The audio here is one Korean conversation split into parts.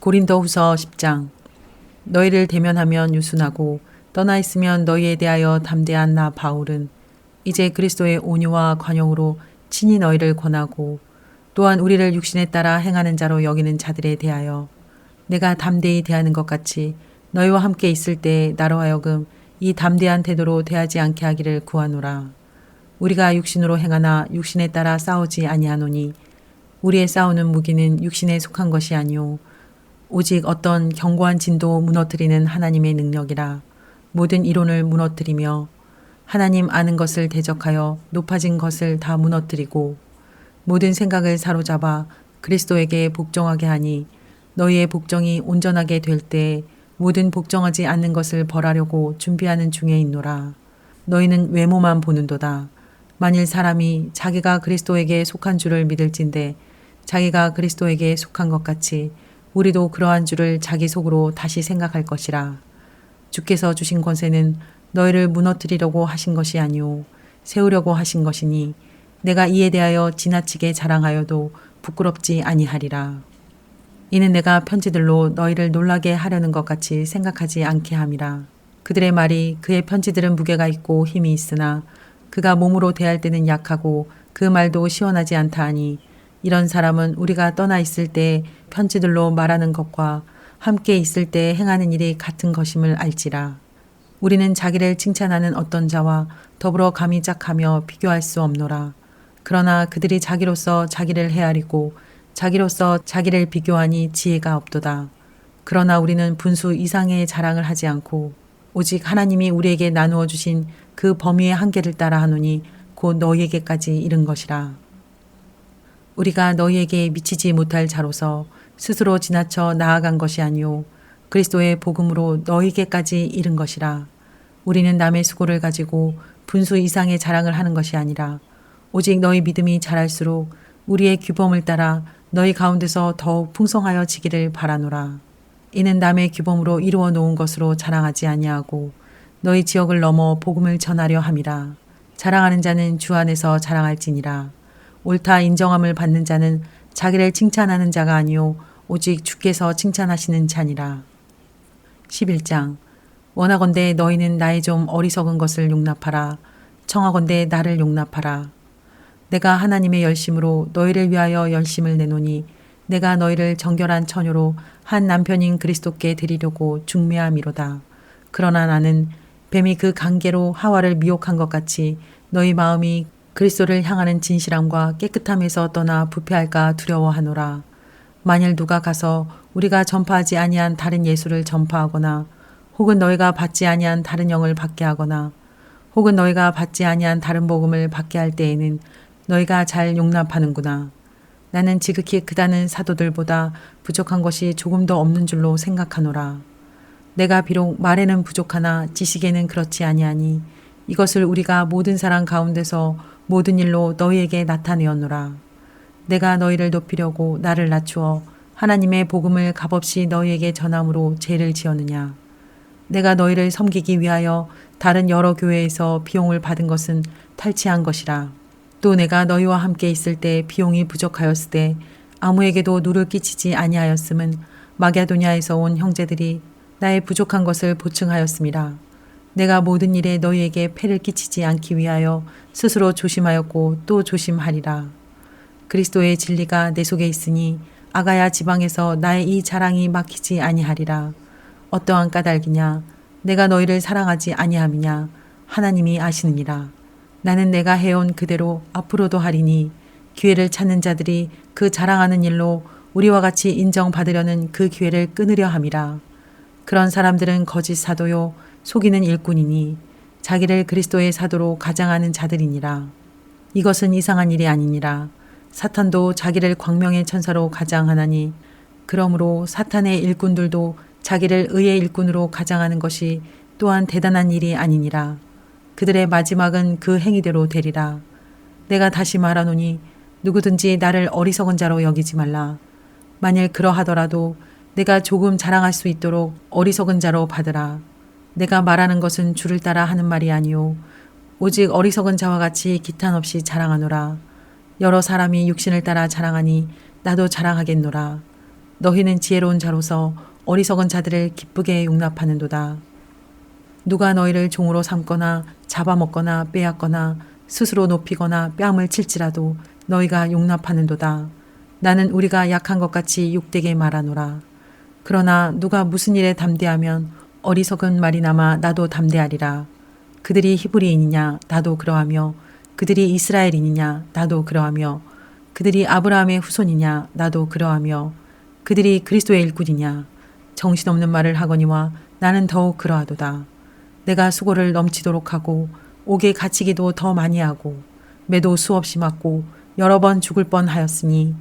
고린도후서 10장. 너희를 대면하면 유순하고 떠나 있으면 너희에 대하여 담대한 나 바울은 이제 그리스도의 온유와 관용으로 친히 너희를 권하고 또한 우리를 육신에 따라 행하는 자로 여기는 자들에 대하여 내가 담대히 대하는 것 같이 너희와 함께 있을 때에 나로 하여금 이 담대한 태도로 대하지 않게 하기를 구하노라. 우리가 육신으로 행하나 육신에 따라 싸우지 아니하노니 우리의 싸우는 무기는 육신에 속한 것이 아니오 오직 어떤 견고한 진도 무너뜨리는 하나님의 능력이라. 모든 이론을 무너뜨리며 하나님 아는 것을 대적하여 높아진 것을 다 무너뜨리고 모든 생각을 사로잡아 그리스도에게 복종하게 하니 너희의 복종이 온전하게 될 때에 모든 복종하지 않는 것을 벌하려고 준비하는 중에 있노라. 너희는 외모만 보는도다. 만일 사람이 자기가 그리스도에게 속한 줄을 믿을진대 자기가 그리스도에게 속한 것 같이 우리도 그러한 줄을 자기 속으로 다시 생각할 것이라. 주께서 주신 권세는 너희를 무너뜨리려고 하신 것이 아니오 세우려고 하신 것이니 내가 이에 대하여 지나치게 자랑하여도 부끄럽지 아니하리라. 이는 내가 편지들로 너희를 놀라게 하려는 것 같이 생각하지 않게 함이라. 그들의 말이 그의 편지들은 무게가 있고 힘이 있으나 그가 몸으로 대할 때는 약하고 그 말도 시원하지 않다 하니 이런 사람은 우리가 떠나 있을 때 편지들로 말하는 것과 함께 있을 때 행하는 일이 같은 것임을 알지라. 우리는 자기를 칭찬하는 어떤 자와 더불어 감히 짝하며 비교할 수 없노라. 그러나 그들이 자기로서 자기를 헤아리고 자기로서 자기를 비교하니 지혜가 없도다. 그러나 우리는 분수 이상의 자랑을 하지 않고 오직 하나님이 우리에게 나누어 주신 그 범위의 한계를 따라 하노니 곧 너희에게까지 이른 것이라. 우리가 너희에게 미치지 못할 자로서 스스로 지나쳐 나아간 것이 아니오 그리스도의 복음으로 너희에게까지 이른 것이라. 우리는 남의 수고를 가지고 분수 이상의 자랑을 하는 것이 아니라 오직 너희 믿음이 자랄수록 우리의 규범을 따라 너희 가운데서 더욱 풍성하여 지기를 바라노라. 이는 남의 규범으로 이루어 놓은 것으로 자랑하지 아니하고 너희 지역을 넘어 복음을 전하려 함이라. 자랑하는 자는 주 안에서 자랑할지니라. 옳다 인정함을 받는 자는 자기를 칭찬하는 자가 아니오 오직 주께서 칭찬하시는 자니라. 11장. 원하건대 너희는 나의 좀 어리석은 것을 용납하라. 청하건대 나를 용납하라. 내가 하나님의 열심으로 너희를 위하여 열심을 내노니 내가 너희를 정결한 처녀로 한 남편인 그리스도께 드리려고 중매함이로다. 그러나 나는 뱀이 그 관계로 하와를 미혹한 것 같이 너희 마음이 그리스도를 향하는 진실함과 깨끗함에서 떠나 부패할까 두려워하노라. 만일 누가 가서 우리가 전파하지 아니한 다른 예수를 전파하거나 혹은 너희가 받지 아니한 다른 영을 받게 하거나 혹은 너희가 받지 아니한 다른 복음을 받게 할 때에는 너희가 잘 용납하는구나. 나는 지극히 그다는 사도들보다 부족한 것이 조금도 없는 줄로 생각하노라. 내가 비록 말에는 부족하나 지식에는 그렇지 아니하니 이것을 우리가 모든 사람 가운데서 모든 일로 너희에게 나타내었노라. 내가 너희를 높이려고 나를 낮추어 하나님의 복음을 값없이 너희에게 전함으로 죄를 지었느냐. 내가 너희를 섬기기 위하여 다른 여러 교회에서 비용을 받은 것은 탈취한 것이라. 또 내가 너희와 함께 있을 때 비용이 부족하였을 때 아무에게도 누를 끼치지 아니하였음은 마게도냐에서 온 형제들이 나의 부족한 것을 보충하였음이라. 내가 모든 일에 너희에게 폐를 끼치지 않기 위하여 스스로 조심하였고 또 조심하리라. 그리스도의 진리가 내 속에 있으니 아가야 지방에서 나의 이 자랑이 막히지 아니하리라. 어떠한 까닭이냐? 내가 너희를 사랑하지 아니함이냐? 하나님이 아시느니라. 나는 내가 해온 그대로 앞으로도 하리니 기회를 찾는 자들이 그 자랑하는 일로 우리와 같이 인정받으려는 그 기회를 끊으려 함이라. 그런 사람들은 거짓 사도요 속이는 일꾼이니 자기를 그리스도의 사도로 가장하는 자들이니라. 이것은 이상한 일이 아니니라. 사탄도 자기를 광명의 천사로 가장하나니 그러므로 사탄의 일꾼들도 자기를 의의 일꾼으로 가장하는 것이 또한 대단한 일이 아니니라. 그들의 마지막은 그 행위대로 되리라. 내가 다시 말하노니 누구든지 나를 어리석은 자로 여기지 말라. 만일 그러하더라도 내가 조금 자랑할 수 있도록 어리석은 자로 받으라. 내가 말하는 것은 주를 따라 하는 말이 아니오 오직 어리석은 자와 같이 기탄 없이 자랑하노라. 여러 사람이 육신을 따라 자랑하니 나도 자랑하겠노라. 너희는 지혜로운 자로서 어리석은 자들을 기쁘게 용납하는도다. 누가 너희를 종으로 삼거나 잡아먹거나 빼앗거나 스스로 높이거나 뺨을 칠지라도 너희가 용납하는도다. 나는 우리가 약한 것 같이 욕되게 말하노라. 그러나 누가 무슨 일에 담대하면 어리석은 말이나마 나도 담대하리라. 그들이 히브리인이냐 나도 그러하며 그들이 이스라엘인이냐 나도 그러하며 그들이 아브라함의 후손이냐 나도 그러하며 그들이 그리스도의 일꾼이냐 정신없는 말을 하거니와 나는 더욱 그러하도다. 내가 수고를 넘치도록 하고 옥에 갇히기도 더 많이 하고 매도 수없이 맞고 여러 번 죽을 뻔하였으니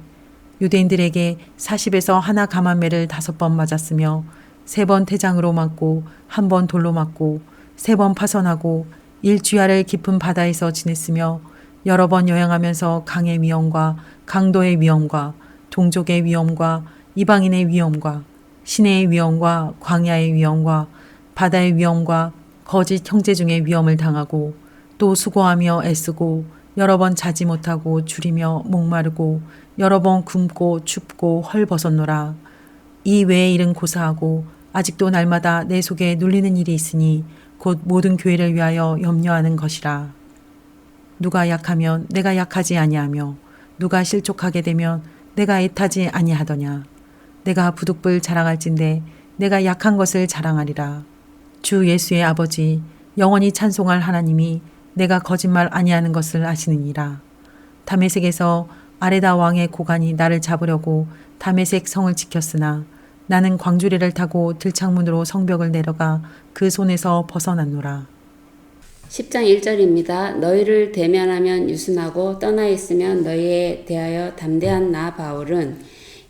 유대인들에게 40에서 하나 감한매를 5번 맞았으며 3번 태장으로 맞고 1번 돌로 맞고 3번 파선하고 일주야를 깊은 바다에서 지냈으며 여러 번 여행하면서 강의 위험과 강도의 위험과 동족의 위험과 이방인의 위험과 시내의 위험과 광야의 위험과 바다의 위험과 거짓 형제 중의 위험을 당하고 또 수고하며 애쓰고 여러 번 자지 못하고 줄이며 목마르고 여러 번 굶고 춥고 헐벗었노라. 이 외의 일은 고사하고 아직도 날마다 내 속에 눌리는 일이 있으니 곧 모든 교회를 위하여 염려하는 것이라. 누가 약하면 내가 약하지 아니하며 누가 실족하게 되면 내가 애타지 아니하더냐. 내가 부득불 자랑할진대 내가 약한 것을 자랑하리라. 주 예수의 아버지 영원히 찬송할 하나님이 내가 거짓말 아니하는 것을 아시느니라. 다메섹에서 아레다 왕의 고관이 나를 잡으려고 다메섹 성을 지켰으나 나는 광주리를 타고 들창문으로 성벽을 내려가 그 손에서 벗어났노라. 10장 1절입니다. 너희를 대면하면 유순하고 떠나 있으면 너희에 대하여 담대한 나 바울은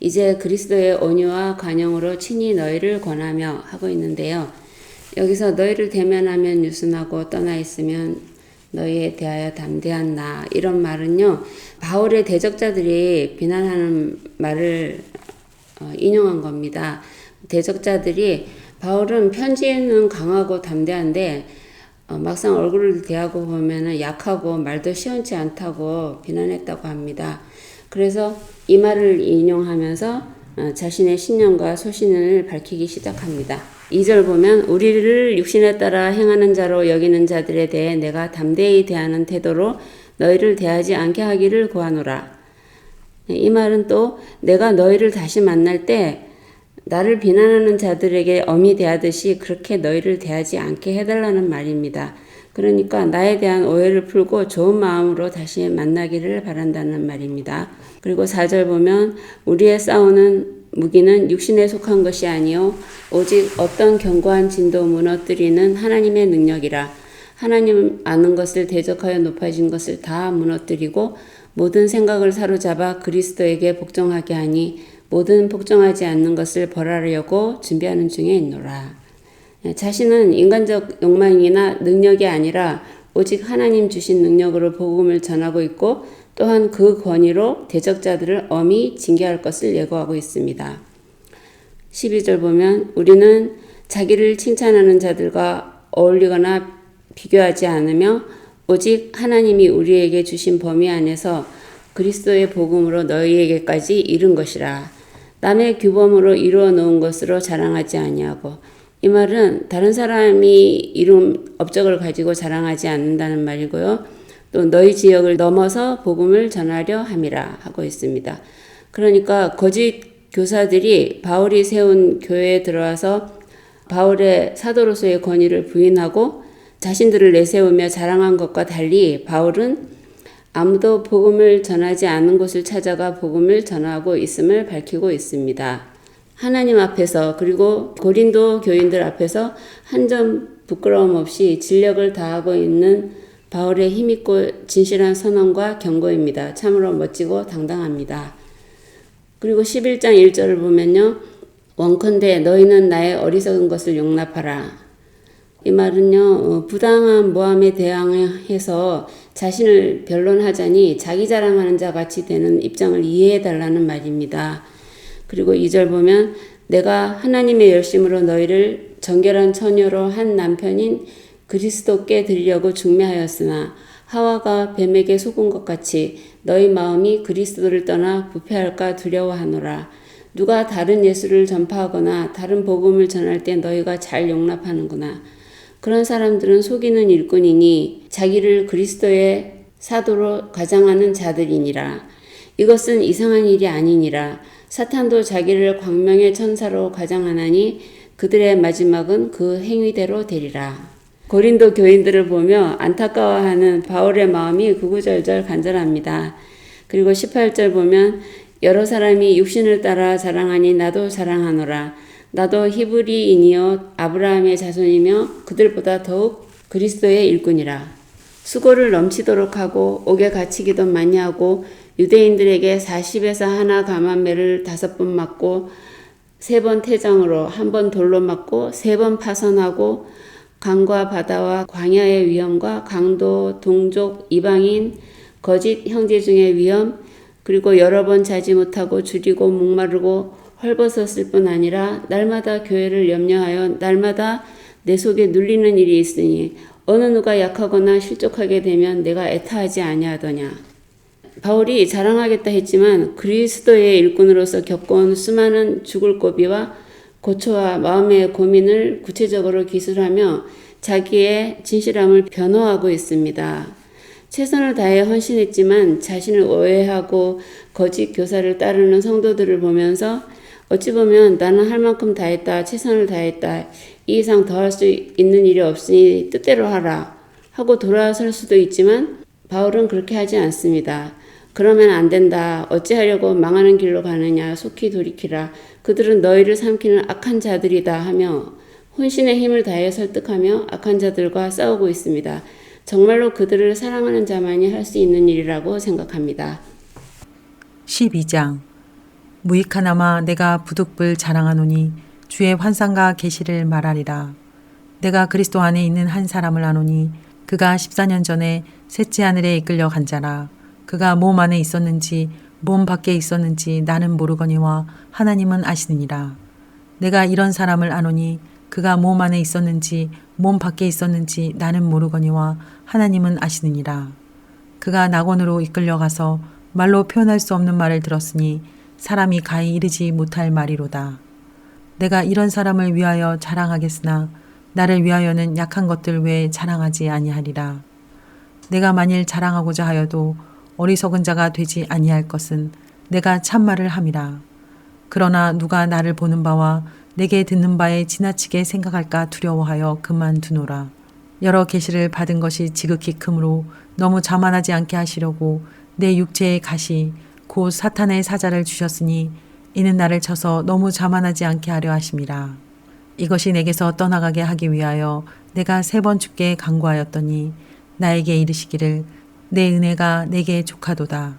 이제 그리스도의 온유와 관용으로 친히 너희를 권하며 하고 있는데요. 여기서 너희를 대면하면 유순하고 떠나 있으면 너희에 대하여 담대한 나 이런 말은요. 바울의 대적자들이 비난하는 말을 인용한 겁니다. 대적자들이 바울은 편지에는 강하고 담대한데 막상 얼굴을 대하고 보면은 약하고 말도 시원치 않다고 비난했다고 합니다. 그래서 이 말을 인용하면서 자신의 신념과 소신을 밝히기 시작합니다. 2절 보면 우리를 육신에 따라 행하는 자로 여기는 자들에 대해 내가 담대히 대하는 태도로 너희를 대하지 않게 하기를 구하노라. 이 말은 또 내가 너희를 다시 만날 때 나를 비난하는 자들에게 엄히 대하듯이 그렇게 너희를 대하지 않게 해달라는 말입니다. 그러니까 나에 대한 오해를 풀고 좋은 마음으로 다시 만나기를 바란다는 말입니다. 그리고 4절 보면 우리의 싸우는 무기는 육신에 속한 것이 아니요 오직 어떤 견고한 진도 무너뜨리는 하나님의 능력이라. 하나님 아는 것을 대적하여 높아진 것을 다 무너뜨리고 모든 생각을 사로잡아 그리스도에게 복종하게 하니 모든 복종하지 않는 것을 벌하려고 준비하는 중에 있노라. 자신은 인간적 욕망이나 능력이 아니라 오직 하나님 주신 능력으로 복음을 전하고 있고 또한 그 권위로 대적자들을 엄히 징계할 것을 예고하고 있습니다. 12절 보면 우리는 자기를 칭찬하는 자들과 어울리거나 비교하지 않으며 오직 하나님이 우리에게 주신 범위 안에서 그리스도의 복음으로 너희에게까지 이른 것이라. 남의 규범으로 이루어 놓은 것으로 자랑하지 아니하고 이 말은 다른 사람이 이룬 업적을 가지고 자랑하지 않는다는 말이고요. 또 너희 지역을 넘어서 복음을 전하려 함이라 하고 있습니다. 그러니까 거짓 교사들이 바울이 세운 교회에 들어와서 바울의 사도로서의 권위를 부인하고 자신들을 내세우며 자랑한 것과 달리 바울은 아무도 복음을 전하지 않은 곳을 찾아가 복음을 전하고 있음을 밝히고 있습니다. 하나님 앞에서 그리고 고린도 교인들 앞에서 한 점 부끄러움 없이 진력을 다하고 있는 바울의 힘있고 진실한 선언과 경고입니다. 참으로 멋지고 당당합니다. 그리고 11장 1절을 보면요. 원컨대 너희는 나의 어리석은 것을 용납하라. 이 말은요. 부당한 모함에 대항해서 자신을 변론하자니 자기 자랑하는 자 같이 되는 입장을 이해해달라는 말입니다. 그리고 2절 보면 내가 하나님의 열심으로 너희를 정결한 처녀로 한 남편인 그리스도께 드리려고 중매하였으나 하와가 뱀에게 속은 것 같이 너희 마음이 그리스도를 떠나 부패할까 두려워하노라. 누가 다른 예수를 전파하거나 다른 복음을 전할 때 너희가 잘 용납하는구나. 그런 사람들은 속이는 일꾼이니 자기를 그리스도의 사도로 가장하는 자들이니라. 이것은 이상한 일이 아니니라. 사탄도 자기를 광명의 천사로 가장하나니 그들의 마지막은 그 행위대로 되리라. 고린도 교인들을 보며 안타까워하는 바울의 마음이 구구절절 간절합니다. 그리고 18절 보면 여러 사람이 육신을 따라 자랑하니 나도 자랑하노라. 나도 히브리인이요 아브라함의 자손이며 그들보다 더욱 그리스도의 일꾼이라. 수고를 넘치도록 하고 옥에 갇히기도 많이 하고 유대인들에게 40에서 하나 감한매를 5번 맞고 3번 태장으로 1번 돌로 맞고 3번 파선하고 강과 바다와 광야의 위험과 강도, 동족, 이방인, 거짓 형제 중의 위험, 그리고 여러 번 자지 못하고 줄이고 목마르고 헐벗었을 뿐 아니라 날마다 교회를 염려하여 날마다 내 속에 눌리는 일이 있으니 어느 누가 약하거나 실족하게 되면 내가 애타하지 아니하더냐. 바울이 자랑하겠다 했지만 그리스도의 일꾼으로서 겪어온 수많은 죽을 고비와 고초와 마음의 고민을 구체적으로 기술하며 자기의 진실함을 변호하고 있습니다. 최선을 다해 헌신했지만 자신을 오해하고 거짓 교사를 따르는 성도들을 보면서 어찌 보면 나는 할 만큼 다 했다, 최선을 다했다, 이 이상 더 할 수 있는 일이 없으니 뜻대로 하라 하고 돌아설 수도 있지만 바울은 그렇게 하지 않습니다. 그러면 안 된다, 어찌하려고 망하는 길로 가느냐, 속히 돌이키라, 그들은 너희를 삼키는 악한 자들이다 하며 혼신의 힘을 다해 설득하며 악한 자들과 싸우고 있습니다. 정말로 그들을 사랑하는 자만이 할 수 있는 일이라고 생각합니다. 12장 무익하나마 내가 부득불 자랑하노니 주의 환상과 계시를 말하리라. 내가 그리스도 안에 있는 한 사람을 아노니 그가 14년 전에 셋째 하늘에 이끌려 간 자라. 그가 몸 안에 있었는지 몸 밖에 있었는지 나는 모르거니와 하나님은 아시느니라. 내가 이런 사람을 아노니 그가 몸 안에 있었는지 몸 밖에 있었는지 나는 모르거니와 하나님은 아시느니라. 그가 낙원으로 이끌려가서 말로 표현할 수 없는 말을 들었으니 사람이 가히 이르지 못할 말이로다. 내가 이런 사람을 위하여 자랑하겠으나 나를 위하여는 약한 것들 외에 자랑하지 아니하리라. 내가 만일 자랑하고자 하여도 어리석은 자가 되지 아니할 것은 내가 참말을 함이라. 그러나 누가 나를 보는 바와 내게 듣는 바에 지나치게 생각할까 두려워하여 그만두노라. 여러 계시를 받은 것이 지극히 크므로 너무 자만하지 않게 하시려고 내 육체의 가시 곧 사탄의 사자를 주셨으니 이는 나를 쳐서 너무 자만하지 않게 하려 하심이라. 이것이 내게서 떠나가게 하기 위하여 내가 3번 주께 간구하였더니 나에게 이르시기를 내 은혜가 내게 족하도다.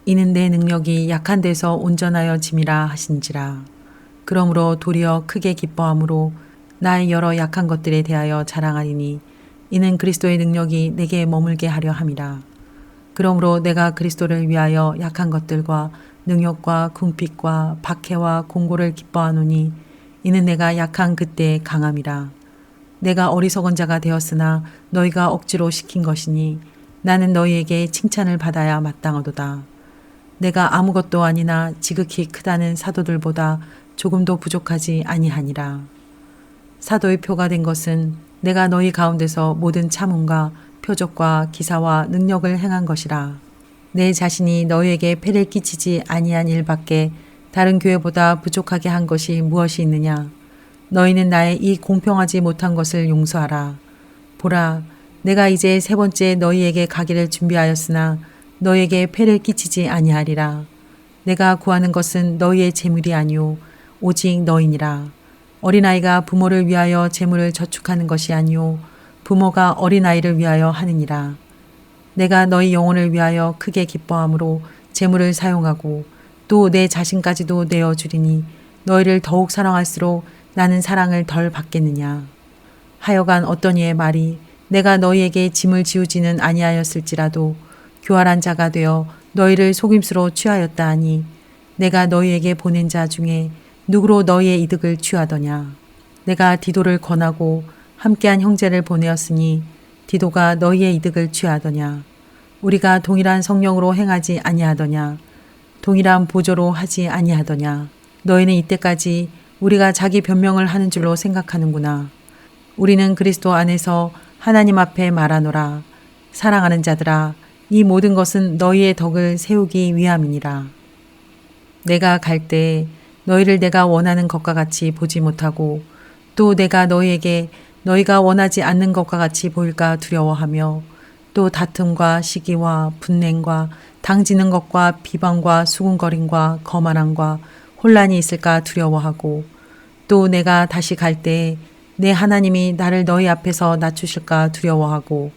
이는 내 능력이 약한 데서 온전하여 짐이라 하신지라. 그러므로 도리어 크게 기뻐함으로 나의 여러 약한 것들에 대하여 자랑하리니 이는 그리스도의 능력이 내게 머물게 하려 함이라. 그러므로 내가 그리스도를 위하여 약한 것들과 능욕과 궁핍과 박해와 공고를 기뻐하노니 이는 내가 약한 그때의 강함이라. 내가 어리석은 자가 되었으나 너희가 억지로 시킨 것이니 나는 너희에게 칭찬을 받아야 마땅하도다. 내가 아무것도 아니나 지극히 크다는 사도들보다 조금도 부족하지 아니하니라. 사도의 표가 된 것은 내가 너희 가운데서 모든 참음과 표적과 기사와 능력을 행한 것이라. 내 자신이 너희에게 폐를 끼치지 아니한 일밖에 다른 교회보다 부족하게 한 것이 무엇이 있느냐. 너희는 나의 이 공평하지 못한 것을 용서하라. 보라, 내가 이제 3번째 너희에게 가기를 준비하였으나 너희에게 폐를 끼치지 아니하리라. 내가 구하는 것은 너희의 재물이 아니오 오직 너희니라. 어린아이가 부모를 위하여 재물을 저축하는 것이 아니오 부모가 어린아이를 위하여 하느니라. 내가 너희 영혼을 위하여 크게 기뻐함으로 재물을 사용하고 또 내 자신까지도 내어주리니 너희를 더욱 사랑할수록 나는 사랑을 덜 받겠느냐. 하여간 어떤 이의 말이 내가 너희에게 짐을 지우지는 아니하였을지라도 교활한 자가 되어 너희를 속임수로 취하였다 하니 내가 너희에게 보낸 자 중에 누구로 너희의 이득을 취하더냐. 내가 디도를 권하고 함께한 형제를 보내었으니 디도가 너희의 이득을 취하더냐. 우리가 동일한 성령으로 행하지 아니하더냐. 동일한 보조로 하지 아니하더냐. 너희는 이때까지 우리가 자기 변명을 하는 줄로 생각하는구나. 우리는 그리스도 안에서 하나님 앞에 말하노라. 사랑하는 자들아, 이 모든 것은 너희의 덕을 세우기 위함이니라. 내가 갈 때 너희를 내가 원하는 것과 같이 보지 못하고 또 내가 너희에게 너희가 원하지 않는 것과 같이 보일까 두려워하며 또 다툼과 시기와 분냉과 당지는 것과 비방과 수군거림과 거만함과 혼란이 있을까 두려워하고 또 내가 다시 갈 때 내 하나님이 나를 너희 앞에서 낮추실까 두려워하고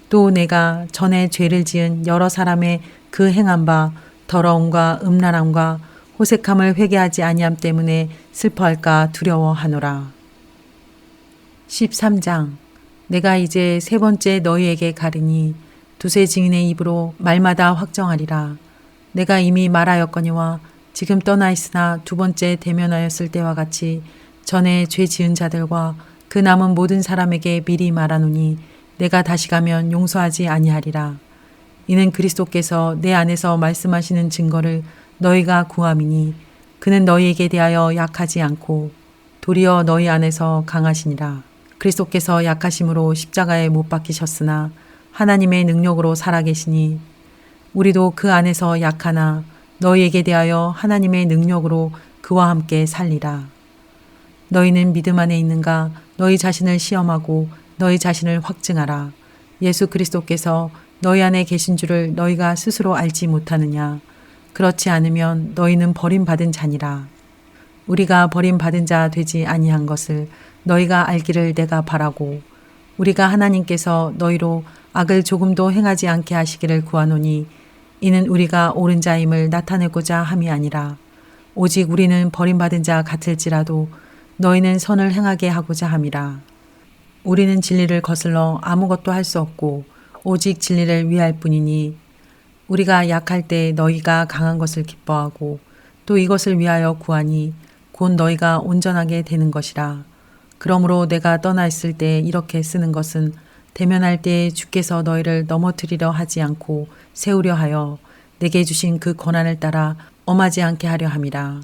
또 내가 전에 죄를 지은 여러 사람의 그 행한 바 더러움과 음란함과 호색함을 회개하지 아니함 때문에 슬퍼할까 두려워하노라. 13장. 내가 이제 세 번째 너희에게 가리니 두세 증인의 입으로 말마다 확정하리라. 내가 이미 말하였거니와 지금 떠나 있으나 두 번째 대면하였을 때와 같이 전에 죄 지은 자들과 그 남은 모든 사람에게 미리 말하노니 내가 다시 가면 용서하지 아니하리라. 이는 그리스도께서 내 안에서 말씀하시는 증거를 너희가 구함이니 그는 너희에게 대하여 약하지 않고 도리어 너희 안에서 강하시니라. 그리스도께서 약하심으로 십자가에 못 박히셨으나 하나님의 능력으로 살아계시니 우리도 그 안에서 약하나 너희에게 대하여 하나님의 능력으로 그와 함께 살리라. 너희는 믿음 안에 있는가? 너희 자신을 시험하고 너희 자신을 확증하라. 예수 그리스도께서 너희 안에 계신 줄을 너희가 스스로 알지 못하느냐? 그렇지 않으면 너희는 버림받은 자니라. 우리가 버림받은 자 되지 아니한 것을 너희가 알기를 내가 바라고 우리가 하나님께서 너희로 악을 조금도 행하지 않게 하시기를 구하노니 이는 우리가 옳은 자임을 나타내고자 함이 아니라 오직 우리는 버림받은 자 같을지라도 너희는 선을 행하게 하고자 함이라. 우리는 진리를 거슬러 아무것도 할 수 없고 오직 진리를 위할 뿐이니 우리가 약할 때 너희가 강한 것을 기뻐하고 또 이것을 위하여 구하니 곧 너희가 온전하게 되는 것이라. 그러므로 내가 떠나 있을 때 이렇게 쓰는 것은 대면할 때 주께서 너희를 넘어뜨리려 하지 않고 세우려 하여 내게 주신 그 권한을 따라 엄하지 않게 하려 함이라.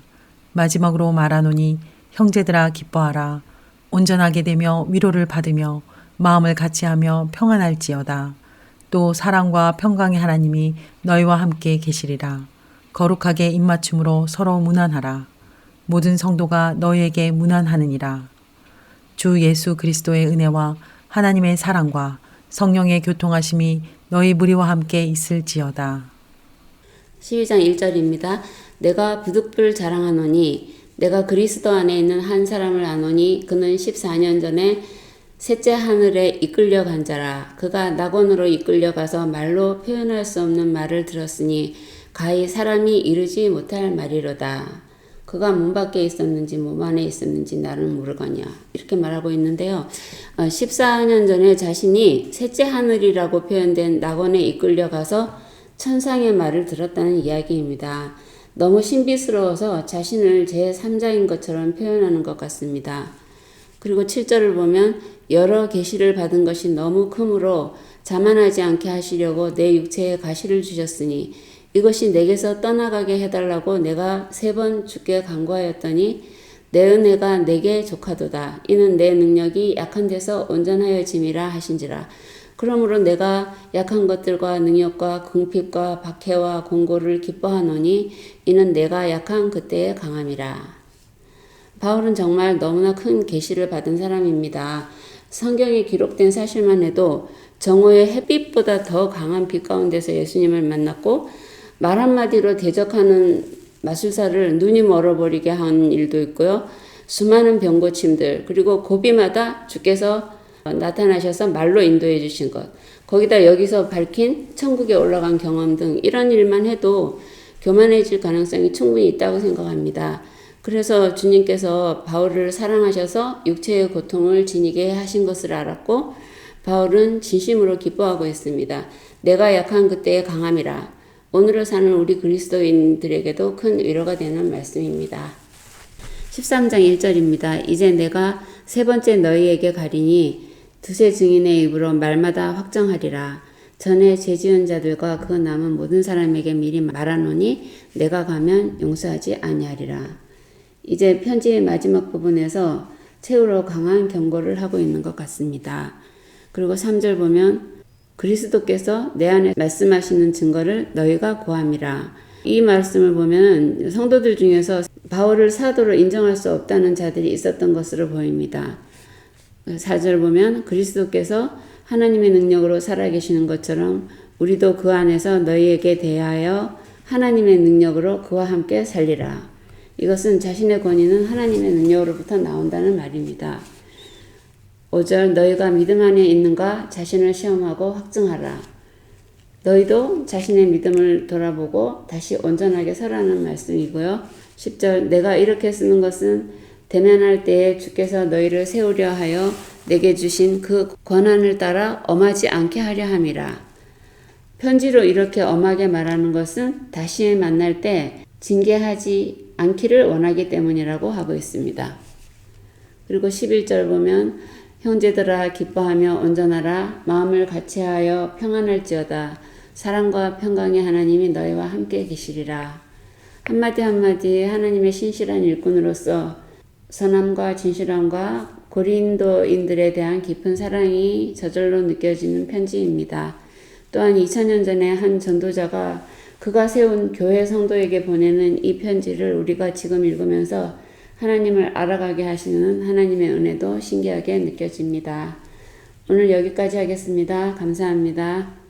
마지막으로 말하노니 형제들아 기뻐하라. 온전하게 되며 위로를 받으며 마음을 같이하며 평안할지어다. 또 사랑과 평강의 하나님이 너희와 함께 계시리라. 거룩하게 입맞춤으로 서로 문안하라. 모든 성도가 너희에게 문안하느니라. 주 예수 그리스도의 은혜와 하나님의 사랑과 성령의 교통하심이 너희 무리와 함께 있을지어다. 12장 1절입니다. 내가 부득불 자랑하노니 내가 그리스도 안에 있는 한 사람을 아노니 그는 14년 전에 셋째 하늘에 이끌려 간 자라. 그가 낙원으로 이끌려 가서 말로 표현할 수 없는 말을 들었으니 가히 사람이 이르지 못할 말이로다. 그가 문 밖에 있었는지 몸 안에 있었는지 나는 모르거냐. 이렇게 말하고 있는데요. 14년 전에 자신이 셋째 하늘이라고 표현된 낙원에 이끌려 가서 천상의 말을 들었다는 이야기입니다. 너무 신비스러워서 자신을 제3자인 것처럼 표현하는 것 같습니다. 그리고 7절을 보면 여러 계시를 받은 것이 너무 크므로 자만하지 않게 하시려고 내 육체에 가시를 주셨으니 이것이 내게서 떠나가게 해달라고 내가 3번 주께 간구하였더니 내 은혜가 내게 족하도다. 이는 내 능력이 약한 데서 온전하여짐이라 하신지라. 그러므로 내가 약한 것들과 능력과 궁핍과 박해와 공고를 기뻐하노니 이는 내가 약한 그때의 강함이라. 바울은 정말 너무나 큰 계시를 받은 사람입니다. 성경에 기록된 사실만 해도 정오의 햇빛보다 더 강한 빛 가운데서 예수님을 만났고 말 한마디로 대적하는 마술사를 눈이 멀어버리게 한 일도 있고요. 수많은 병고침들 그리고 고비마다 주께서 나타나셔서 말로 인도해 주신 것, 거기다 여기서 밝힌 천국에 올라간 경험 등 이런 일만 해도 교만해질 가능성이 충분히 있다고 생각합니다. 그래서 주님께서 바울을 사랑하셔서 육체의 고통을 지니게 하신 것을 알았고 바울은 진심으로 기뻐하고 있습니다. 내가 약한 그때의 강함이라. 오늘을 사는 우리 그리스도인들에게도 큰 위로가 되는 말씀입니다. 13장 1절입니다. 이제 내가 세 번째 너희에게 가리니 두세 증인의 입으로 말마다 확정하리라. 전에 죄지은 자들과 그 남은 모든 사람에게 미리 말하노니 내가 가면 용서하지 아니하리라. 이제 편지의 마지막 부분에서 최후로 강한 경고를 하고 있는 것 같습니다. 그리고 3절 보면 그리스도께서 내 안에 말씀하시는 증거를 너희가 구함이라. 이 말씀을 보면 성도들 중에서 바울을 사도로 인정할 수 없다는 자들이 있었던 것으로 보입니다. 4절 보면 그리스도께서 하나님의 능력으로 살아계시는 것처럼 우리도 그 안에서 너희에게 대하여 하나님의 능력으로 그와 함께 살리라. 이것은 자신의 권위는 하나님의 능력으로부터 나온다는 말입니다. 5절 너희가 믿음 안에 있는가 자신을 시험하고 확증하라. 너희도 자신의 믿음을 돌아보고 다시 온전하게 서라는 말씀이고요. 10절 내가 이렇게 쓰는 것은 대면할 때에 주께서 너희를 세우려 하여 내게 주신 그 권한을 따라 엄하지 않게 하려 함이라. 편지로 이렇게 엄하게 말하는 것은 다시 만날 때 징계하지 않기를 원하기 때문이라고 하고 있습니다. 그리고 11절 보면 형제들아 기뻐하며 온전하라 마음을 같이하여 평안할지어다 사랑과 평강의 하나님이 너희와 함께 계시리라. 한마디 한마디 하나님의 신실한 일꾼으로서 선함과 진실함과 고린도인들에 대한 깊은 사랑이 저절로 느껴지는 편지입니다. 또한 2000년 전에 한 전도자가 그가 세운 교회 성도에게 보내는 이 편지를 우리가 지금 읽으면서 하나님을 알아가게 하시는 하나님의 은혜도 신기하게 느껴집니다. 오늘 여기까지 하겠습니다. 감사합니다.